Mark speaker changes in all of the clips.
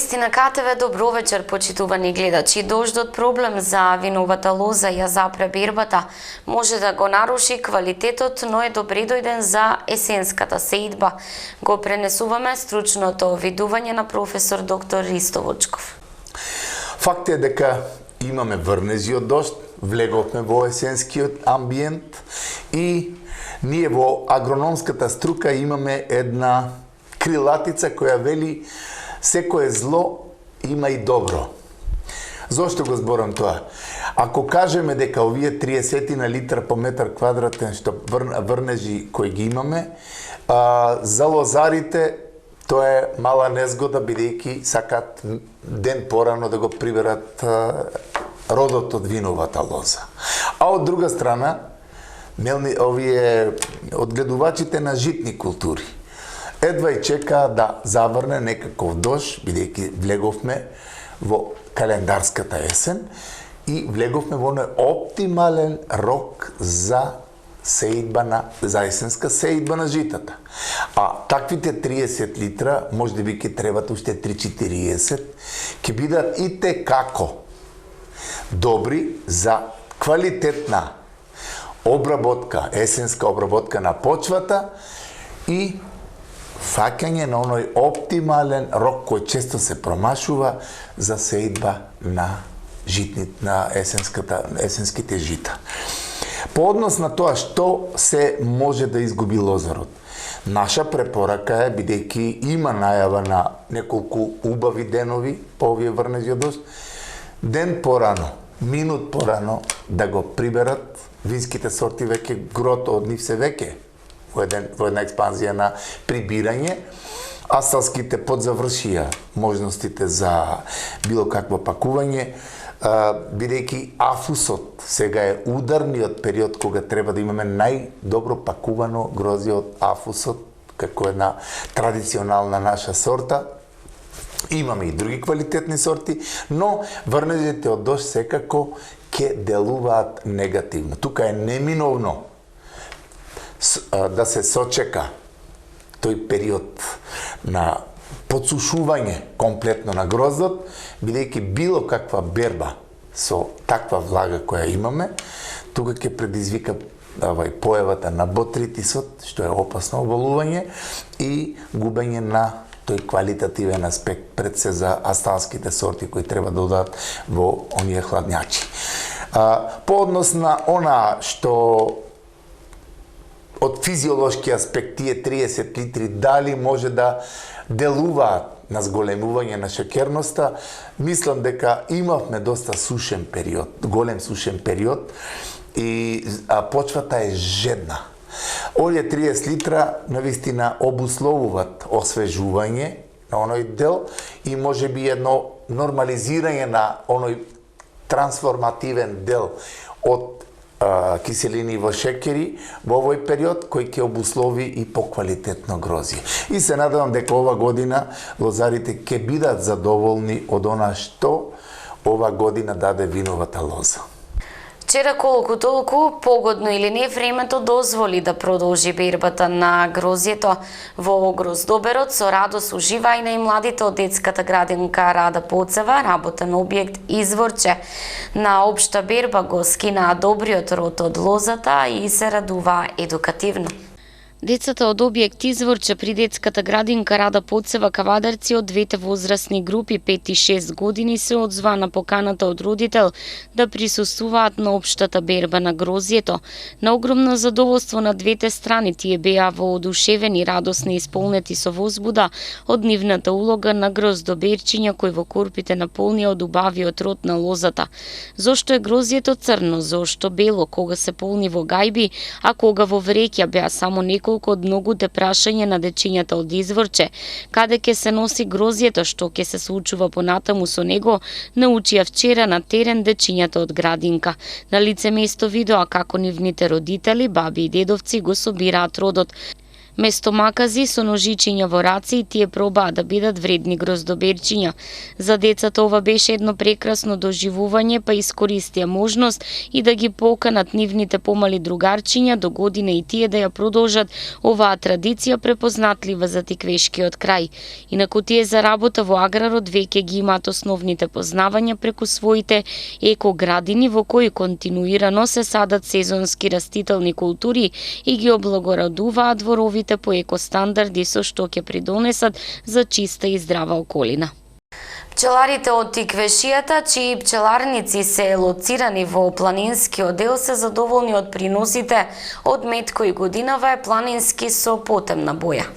Speaker 1: Вести на КТВ, добро вечер, почитувани гледачи. Дождот проблем за виновата лоза ја запре бербата. Може да го наруши квалитетот, но е добредојден за есенската сеидба. Го пренесуваме стручното видување на професор доктор Ристо Вучков.
Speaker 2: Факт е дека имаме врнежи од дожд, влеговме во есенскиот амбиент и ние во агрономската струка имаме една крилатица која вели секое зло има и добро. Зошто го зборам тоа? Ако кажеме дека овие 30 на литра по метар квадратен што врнежи кои ги имаме, за лозарите тоа е мала незгода, бидејќи сакат ден порано да го приберат родот од виновата лоза. А од друга страна, овие одгледувачите на житни култури едва и чека да заврне некаков дожд, бидејќи влеговме во календарската есен и влеговме во оптимален рок за есенска сеидба на житата. А таквите 30 литра, можеби ќе требат уште 3-40, ќе бидат и како добри за квалитетна обработка, есенска обработка на почвата и фаќање на оној оптимален рок кој често се промашува за сеидба на есенските жита. По однос на тоа што се може да изгуби лозарот, наша препорака е, бидејќи има најава на неколку убави денови по овие врнежи од дожд, ден порано, минут порано да го приберат. Винските сорти веќе грото од нив се веќе во една експанзија на прибирање, асталските подзавршија можностите за било какво пакување, бидејќи афусот сега е ударниот период кога треба да имаме најдобро пакувано грозје од афусот, како една традиционална наша сорта. Имаме и други квалитетни сорти, но врнежите од дожд секако ќе делуваат негативно. Тука е неминовно да се сочека тој период на подсушување комплетно на гроздот, бидејќи било каква берба со таква влага која имаме, тука ќе предизвика појавата на ботритисот, што е опасно оболување и губење на тој квалитативен аспект пред се за асталските сорти кои треба да одат во оние хладњачи. По однос на она што од физиолошки аспект тие 30 литри дали може да делуваат на зголемување на шеќерноста, мислам дека имавме доста сушен период, голем сушен период и почвата е жедна. Овие 30 литра навистина обусловуваат освежување на оној дел и можеби едно нормализирање на оној трансформативен дел од киселини во шеќери во овој период кој ќе обуслови и поквалитетно грозје. И се надевам дека ова година лозарите ќе бидат задоволни од она што ова година даде виновата лоза.
Speaker 1: Вчера колку толку, погодно или не, времето дозволи да продолжи бербата на грозјето во гроздоберот. Со радост ужива и на и младите од детската градинка Рада Поцева, работен објект Изворче. На општа берба го скинаа добриот род од лозата и се радуваа едукативно. Децата од објект Изворче при детската градинка Рада Поцева Кавадарци од двете возрастни групи 5 и 6 години се одзва на поканата од родител да присуствуваат на општата берба на грозјето. На огромно задоволство на двете страни тие беа воодушевени, радосни и исполнети со возбуда од нивната улога на гроздоберчиња кој во корпите наполнија од убавиот род на лозата. Зошто е грозјето црно, зошто бело, кога се полни во гајби, а кога во вреќа, беа само неколку од многуте прашања на дечињата од Изворче. Каде ќе се носи грозјето, што ќе се случува понатаму со него, научија вчера на терен дечињата од градинка. На лице место видоа како нивните родители, баби и дедовци го собираат родот. Место макази со ножичиња во раце и тие пробаа да бидат вредни гроздоберчиња. За децата ова беше едно прекрасно доживување, па искористија можност и да ги поканат нивните помали другарчиња до година и тие да ја продолжат оваа традиција препознатлива за тиквешкиот крај. Инаку тие за работа во аграрот веќе ги имаат основните познавања преку своите екоградини во кои континуирано се садат сезонски растителни култури и ги облагородуваат дворовите по екостандарди со што ќе придонесат за чиста и здрава околина. Пчеларите од Тиквешијата, чии пчеларници се лоцирани во планинскиот дел, се задоволни од приносите од мед кој годинава е планински со потемна боја.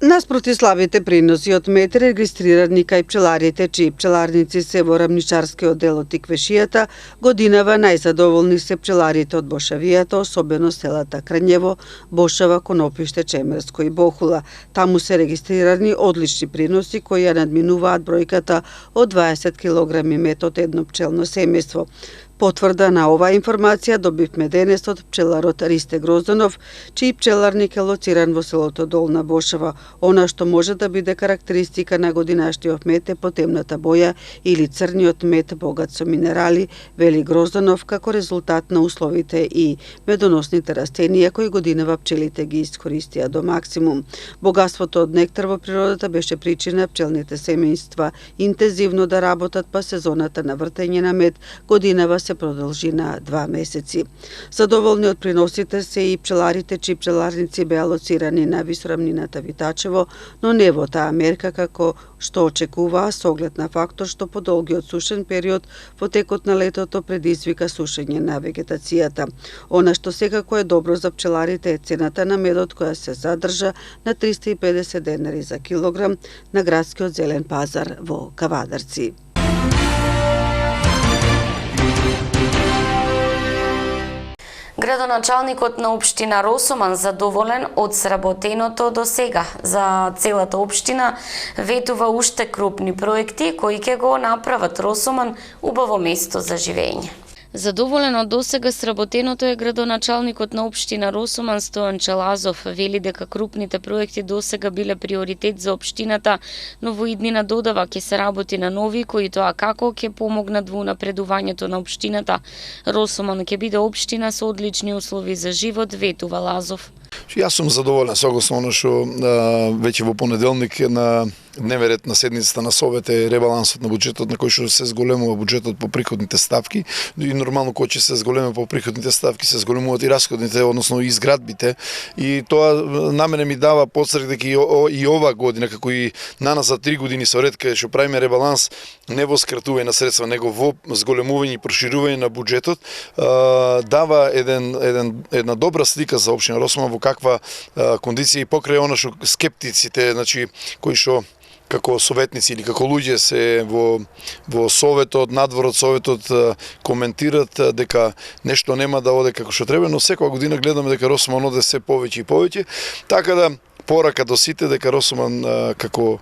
Speaker 3: Наспроти слабите приноси од мед регистрирани кај пчеларите, чии пчеларници се во рамничарскиот дел од Тиквешијата, годинава најзадоволни се пчеларите од Бошавијата, особено селата Крњево, Бошава, Конопиште, Чемерско и Бохула. Таму се регистрирани одлични приноси кои ја надминуваат бројката од 20 кг мед од едно пчелно семејство. Потврда на оваа информација добивме денес од пчеларот Ристе Грозданов, чиј пчеларник е лоциран во селото Долна Бошава. Она што може да биде карактеристика на годинашниот мед е потемната боја или црниот мед богат со минерали, вели Грозданов, како резултат на условите и медоносните растенија кои годинава пчелите ги искористија до максимум. Богатството од нектар во природата беше причина пчелните семејства интензивно да работат, па сезоната на вртење на мед годинава се продолжи на 2 месеци. Задоволни од приносите се и пчеларите, чии пчеларници беа лоцирани на висорамнината Витачево, но не во таа мерка како што очекуваа со оглед на фактор што подолгиот сушен период во текот на летото предизвика сушење на вегетацијата. Она што секако е добро за пчеларите е цената на медот која се задржа на 350 денари за килограм на градскиот зелен пазар во Кавадарци.
Speaker 1: Градоначалникот на општина Росоман задоволен од сработеното до сега. За целата општина ветува уште крупни проекти кои ќе го направат Росоман убаво место за живење. Задоволен од досега сработеното е градоначалникот на општина Росоман Стојан Челазов. Вели дека крупните проекти досега биле приоритет за општината, но во иднина додава ќе се работи на нови кои тоа како ќе помогнат во напредувањето на општината. Росоман ќе биде општина со одлични услови за живот, ветува Лазов.
Speaker 4: Јас сум задоволен согласно оно што веќе во понеделник на дневен ред на седницата на Совет е ребалансот на буџетот на кој што се зголемува буџетот по приходните ставки и нормално кога ќе се зголеме по приходните ставки се зголемуваат и расходните, односно и изградбите, и тоа на мене ми дава потсрек дека и ова година како и наназад 3 години со ред каде што правиме ребаланс не во скратување на средства, него во зголемување и проширување на буџетот, дава една добра слика за општина Росоман во каква кондиција и покрај она што скептиците, значи кои што како советници или како луѓе се во советот, надвор од советот коментират дека нешто нема да оде како што треба, но секоја година гледаме дека Росоман оде се повеќе и повеќе, така да порака до сите дека Росоман како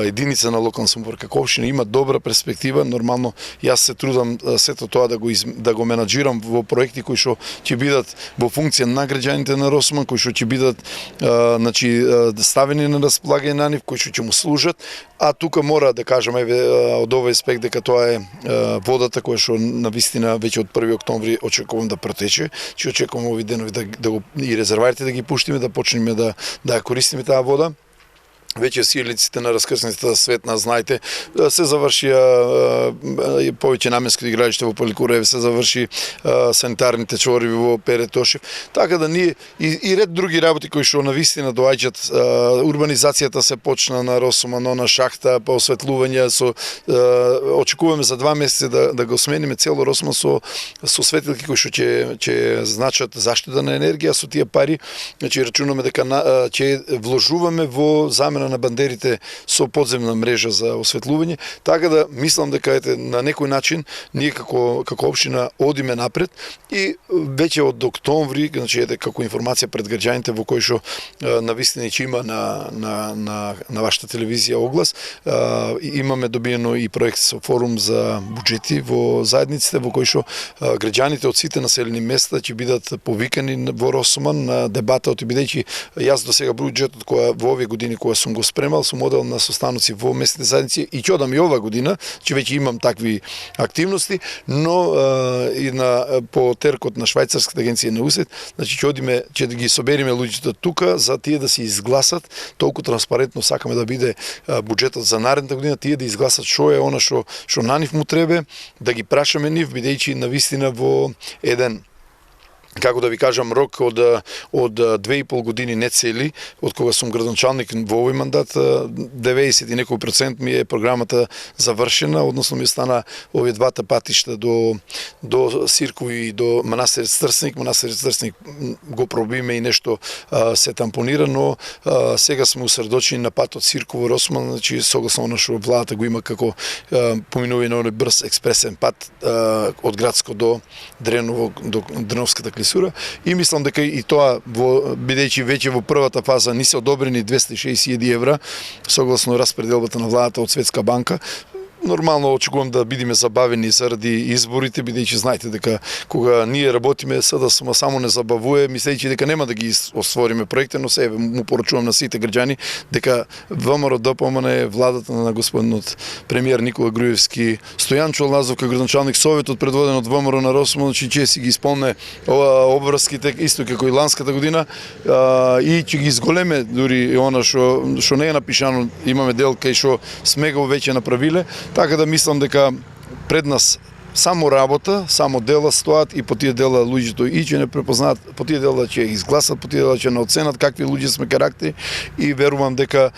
Speaker 4: единица на локална самоуправа, како општина има добра перспектива. Нормално јас се трудам сето тоа да го менаџирам во проекти кои што ќе бидат во функција на граѓаните на Росоман, кои што ќе бидат значи ставени на располагање на нив, кои што ќе му служат, а тука мора да кажам од овој аспект дека тоа е водата која што навистина веќе од 1 октомври очекувам да протече, че очекувам овие денови да го и резервоарите да ги пуштиме, да почнеме да ја користиме таа вода. Веќе сијалиците на раскрсницата Светна, знаете, се завршија повеќе наменски игралиште во Паликурево, се заврши санитарните чворови во Перетошев. Така да ние и ред други работи кои што навистина доаѓаат, урбанизацијата се почна на Росоман, на шахта, па осветлување со очекуваме за 2 месеци да го смениме цело Росоман со светилки кои што ќе значат заштита на енергија со тие пари. Значи рачунаме дека ќе вложуваме во замена поддржана на бандерите со подземна мрежа за осветлување, така да мислам дека на некој начин ние како општина одиме напред и веќе од октомври, значи како информација пред граѓаните во кој што навистина ќе има на вашата телевизија оглас, имаме добиено и проект со форум за буџети во заедниците во кој што граѓаните од сите населени места ќе бидат повикани во Росман на дебата, бидејќи јас до сега буџетот која во овие години која сум го спремал со модел на состаноци во местните заедници и ќе одам и ова година, че веќе имам такви активности, но и по теркот на швајцарската агенција на УСЕД, значи ќе да ги собериме луѓето тука за тие да се изгласат, толку транспарентно сакаме да биде буџетот за наредната година, тие да изгласат што е она што на нив му требе, да ги прашаме нив, бидејќи навистина во еден, како да ви кажам, рок од 2,5 години не цели, од кога сум градоначалник во овој мандат, 90 и некој процент ми е програмата завршена, односно ми стана овие двата патишта до Сирково и до Манастирец Трстеник. Манастирец Трстеник го пробиме и нешто се тампонира, но сега сме усредочени на патот Сирково Росман, значи согласно она што владата го има како поминување на оној брз експресен пат од Градско до Дреново, до Дреновската клисура, и мислам дека и тоа, бидејќи веќе во првата фаза ни се одобрени 260.000 евра согласно распределбата на владата од Светска банка. Нормално очекувам да бидеме забавени заради изборите, бидејќи знаете дека кога ние работиме сада само не забавува, мислејќи дека нема да ги освориме проекти, но се му порачувам на сите граѓани дека ВМРО ДПМН е владата на господинот премиер Никола Груевски, Стојан Чолазов како градоначалник, советот предводен од ВМРО на Росман, значи ќе си ги исполне обврските исто како и ланската година и ќе ги изголеме дури она што не е напишано, имаме дел кај што сме го веќе направиле. Така да мислам дека пред нас само работа, само дела стоат и по тие дела луѓето и ќе не препознаат, по тие дела ќе изгласат, по тие дела ќе не оценат какви луѓе сме карактери и верувам дека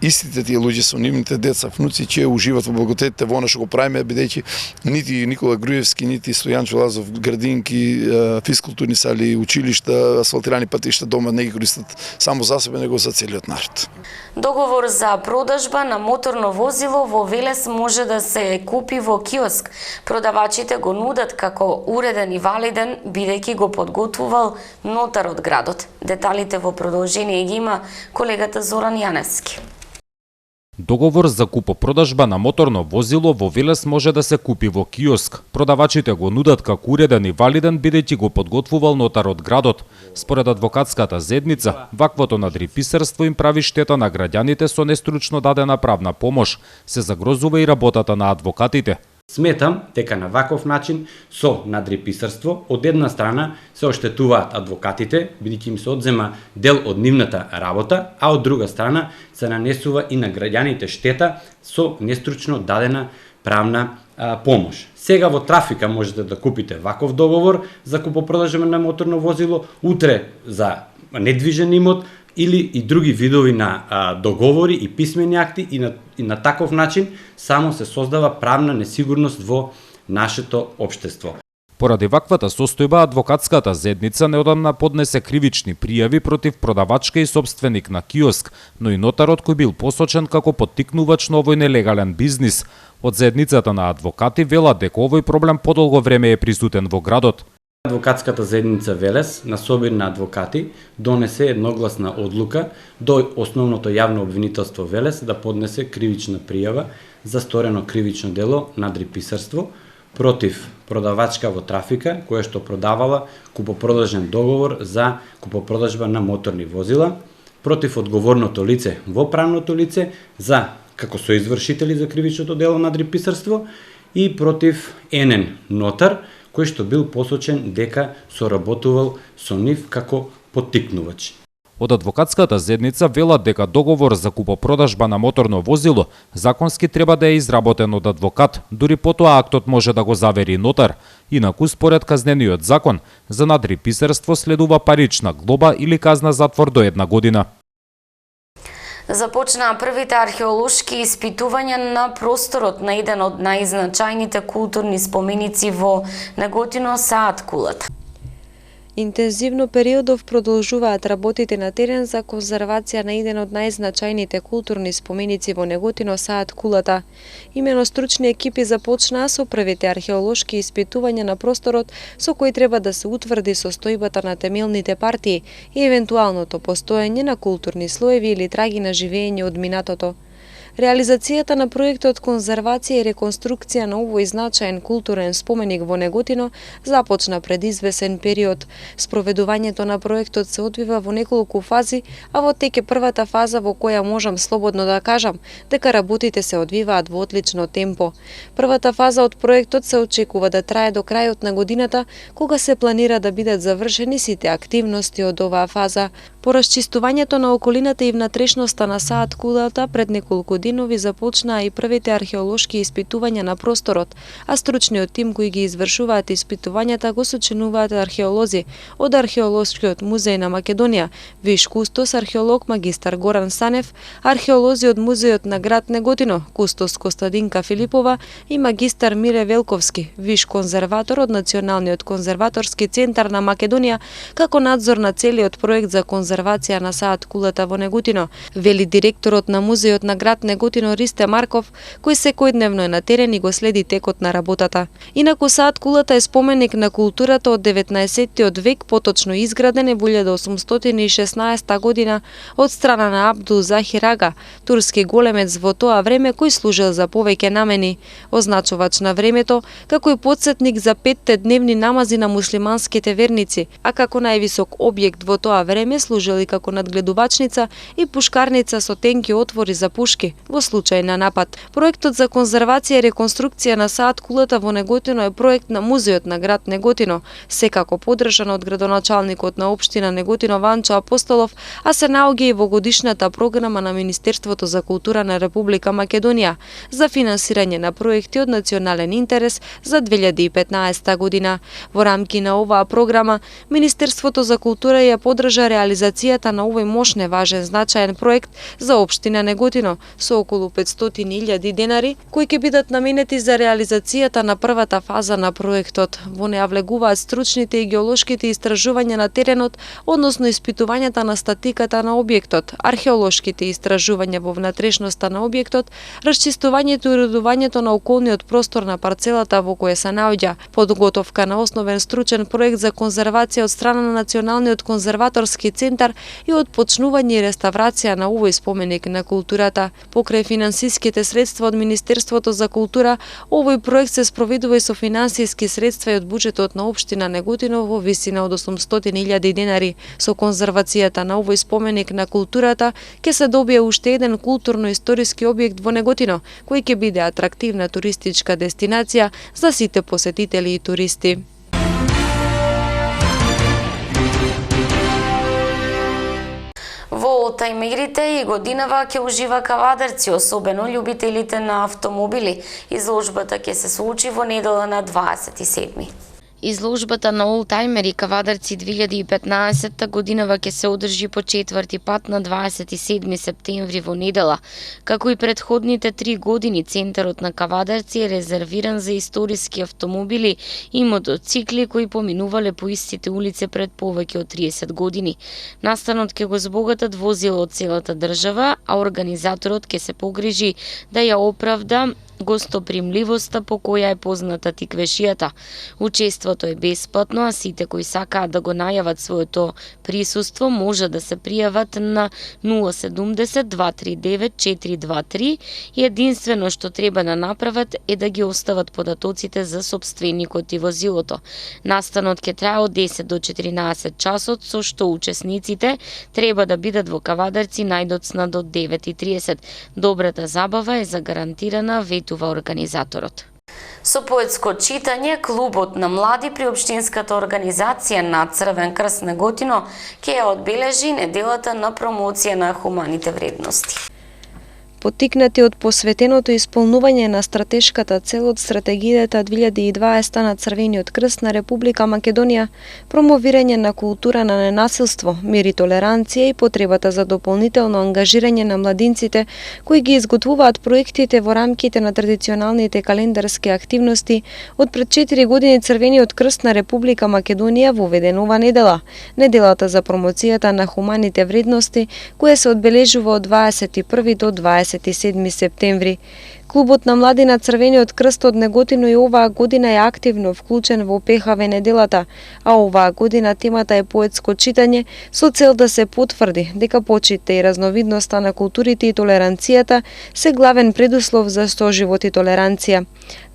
Speaker 4: истите тие луѓе со нивните деца, внуци ќе уживат во благодетите во она што го правиме, бидејќи нити Никола Груевски, нити Стојан Чолазов градинки, физкултурни сали, училишта, асфалтирани патишта дома не ги користат само за себе, него за целиот народ.
Speaker 1: Договор за продажба на моторно возило во Велес може да се купи во киоск. Продавачите го нудат како уреден и валиден, бидејќи го подготвувал нотар од градот. Деталите во продолжение ги има колегата Зоран Јаневски.
Speaker 5: Договор за купопродажба на моторно возило во Велес може да се купи во киоск. Продавачите го нудат како уреден и валиден, бидејќи го подготвувал нотар од градот. Според адвокатската заедница, ваквото надриписарство им прави штета на граѓаните со нестручно дадена правна помош. Се загрозува и работата на адвокатите.
Speaker 6: Сметам дека на ваков начин со надриписарство од една страна се оштетуваат адвокатите, бидејќи им се одзема дел од нивната работа, а од друга страна се нанесува и на граѓаните штета со нестручно дадена правна помош. Сега во трафика можете да купите ваков договор за купопродажба на моторно возило, утре за недвижен имот или и други видови на договори и писмени акти и на таков начин само се создава правна несигурност во нашето општество.
Speaker 5: Поради ваквата состојба, адвокатската заедница неодамна поднесе кривични пријави против продавачка и собственик на киоск, но и нотарот кој бил посочен како поттикнувач на овој нелегален бизнис. Од заедницата на адвокати велат дека овој проблем подолго време е присутен во градот.
Speaker 6: Адвокатската заедница Велес на собир на адвокати донесе едногласна одлука до основното јавно обвинителство Велес да поднесе кривична пријава за сторено кривично дело надриписарство против продавачка во трафика која што продавала купопродажен договор за купопродажба на моторни возила, против одговорното лице во правното лице за како соизвршители за кривичното дело надриписарство и против енен нотар кој што бил посочен дека соработувал со нив како поттикнувач.
Speaker 5: Од адвокатската заедница велат дека договор за купопродажба на моторно возило законски треба да е изработен од адвокат, дури потоа актот може да го завери нотар. Инаку според казнениот закон за надриписарство следува парична глоба или казна затвор до 1 година.
Speaker 1: Започнаа првите археолошки испитувања на просторот на еден од најзначајните културни споменици во Неготино, Саат Кулата.
Speaker 7: Интензивно периодов продолжуваат работите на терен за конзервација на еден од најзначајните културни споменици во Неготино, Саат Кулата. Имено стручни екипи започнаа со првите археолошки испитувања на просторот со кои треба да се утврди состојбата на темелните партии и евентуалното постоење на културни слоеви или траги на живење од минатото. Реализацијата на проектот конзервација и реконструкција на овој значаен културен споменик во Неготино започна пред извесен период. Спроведувањето на проектот се одвива во неколку фази, а во тек е првата фаза во која можам слободно да кажам дека работите се одвиваат во одлично темпо. Првата фаза од проектот се очекува да трае до крајот на годината, кога се планира да бидат завршени сите активности од оваа фаза. По расчистувањето на околината и внатрешноста на Саат Кулата пред неколку денови започнаа и првите археолошки испитувања на просторот, а стручниот тим кои ги извршуваат испитувањата го сочинуваат археолози од Археолошкиот музеј на Македонија, виш кустос археолог магистар Горан Санев, археолози од музејот на град Неготино, кустос Костадинка Филипова и магистар Мире Велковски, виш конзерватор од Националниот конзерваторски центар на Македонија, како надзор на целиот проект за конзервација на Саат Кулата во Неготино, вели директорот на музејот на град Неготино Ристе Марков, кој секојдневно е на терен и го следи текот на работата. Инаку Саат Кулата е споменик на културата од 19-тиот век, поточно изграден е во 1816 година од страна на Абдул Захир Ага, турски големец во тоа време кој служел за повеќе намени, означувач на времето, како и потсетник за 5 дневни намази на муслиманските верници, а како највисок објект во тоа време служел и како надгледувачница и пушкарница со тенки отвори за пушки во случај на напад. Проектот за конзервација и реконструкција на Саат Кулата во Неготино е проект на музејот на град Неготино, секако поддржан од градоначалникот на општина Неготино Ванчо Апостолов, а се наоѓа и во годишната програма на Министерството за култура на Република Македонија за финансирање на проекти од национален интерес за 2015 година. Во рамки на оваа програма, Министерството за култура ја поддржа реализацијата на овој мощне важен значаен проект за општина Неготино со околу 500.000 денари, кои ќе бидат наменети за реализацијата на првата фаза на проектот. Во неа влегуваат стручните и геолошките истражувања на теренот, односно испитувањата на статиката на објектот, археолошките истражувања во внатрешноста на објектот, расчистувањето и уредувањето на околниот простор на парцелата во која се наоѓа, подготовка на основен стручен проект за конзервација од страна на Националниот конзерваторски центар и отпочнување и реставрација на овој споменик на културата. Покрај финансиските средства од Министерството за култура, овој проект се спроведува и со финансиски средства и од буџетот на општина Неготино во висина од 800.000 денари. Со конзервацијата на овој споменик на културата ќе се добие уште еден културно-историски објект во Неготино, кој ќе биде атрактивна туристичка дестинација за сите посетители и туристи.
Speaker 1: Во олтајмерите и годинава ќе ужива кавадарци, особено љубителите на автомобили. Изложбата ќе се случи во недела на 27. Изложбата на олтајмери кавадарци 2015 годинава ќе се одржи по четврти пат на 27 септември во недела. Како и предходните 3 години, центарот на кавадарци е резервиран за историски автомобили и мотоцикли кои поминувале по истите улице пред повеќе од 30 години. Настанот ќе го збогатат возила од целата држава, а организаторот ќе се погрижи да ја оправда гостопримливоста по која е позната тиквешијата. Учеството е бесплатно, а сите кои сакаат да го најават своето присуство може да се пријават на 070-239-423 и единствено што треба да направат е да ги остават податоците за сопственикот и возилото. Настанот ќе трае од 10 до 14 часот, со што учесниците треба да бидат во кавадарци најдоцна до 9:30. Добрата забава е загарантирана, ветува организаторот. Со поетско читање, клубот на млади при општинската организација на Црвен крст Неготино ќе ја одбележи неделата на промоција на хуманите вредности.
Speaker 7: поттикнати од посветеното исполнување на стратешката цел од стратегијата 2020 на Црвениот крст на Република Македонија, промовирање на култура на ненасилство, мир и толеранција и потребата за дополнително ангажирање на младинците кои ги изготвуваат проектите во рамките на традиционалните календарски активности, од пред 4 години Црвениот крст на Република Македонија воведе нова недела, неделата за промоцијата на хуманите вредности, која се одбележува од 21 до 27 септември. Клубот на млади на Црвениот крст од Неготино и оваа година е активно вклучен во ПХВ неделата, а оваа година темата е поетско читање со цел да се потврди дека почитта и разновидноста на културите и толеранцијата се главен предуслов за соживот и толеранција.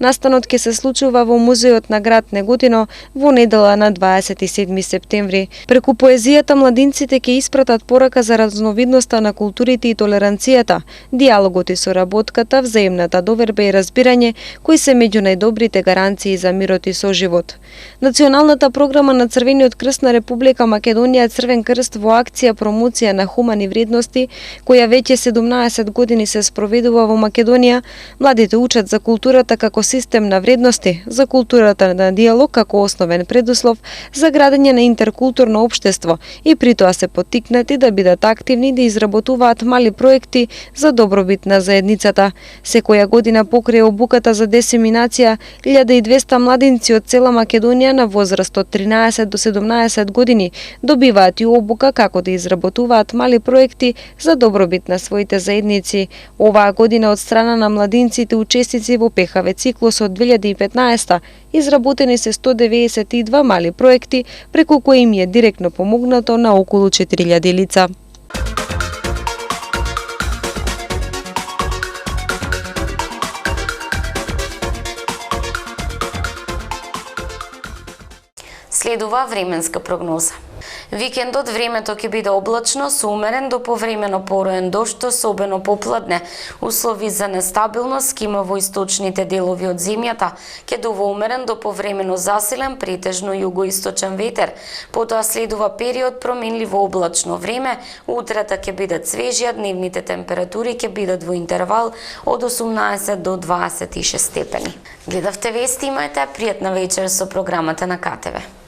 Speaker 7: Настанот ќе се случува во музеот на град Неготино во недела на 27 септември. Преку поезијата младинците ќе испратат порака за разновидноста на културите и толеранцијата, диалогот и соработката, взаимната доверба и разбирање, кои се меѓу најдобрите гаранции за мирот и соживот. Националната програма на Црвениот крст на Република Македонија Црвен крст во акција промоција на хумани вредности, која веќе 17 години се спроведува во Македонија, младите учат за културата како систем на вредности, за културата на диалог како основен предуслов за градење на интеркултурно општество и при тоа се поттикнати да бидат активни да изработуваат мали проекти за добробит на заедницата. Секоја година покрај обуката за десеминација, 1200 младинци од цела Македонија на возраст од 13 до 17 години добиваат и обука како да изработуваат мали проекти за добробит на своите заедници. Оваа година од страна на младинците учесници во ПХВ циклус од 2015 изработени се 192 мали проекти, преку кои им е директно помогнато на околу 4000 лица.
Speaker 1: Следува временска прогноза. Викендот времето ќе биде облачно со умерен до повремено пороен дожд, особено попладне. Услови за нестабилност ќе има во источните делови од земјата, ќе дува умерен до повремено засилен претежно југоисточен ветер. Потоа следува период променливо облачно време, утрата ќе бидат свежи, а дневните температури ќе бидат во интервал од 18 до 26 степени. Гледавте вести, имајте пријатна вечер со програмата на КТВ.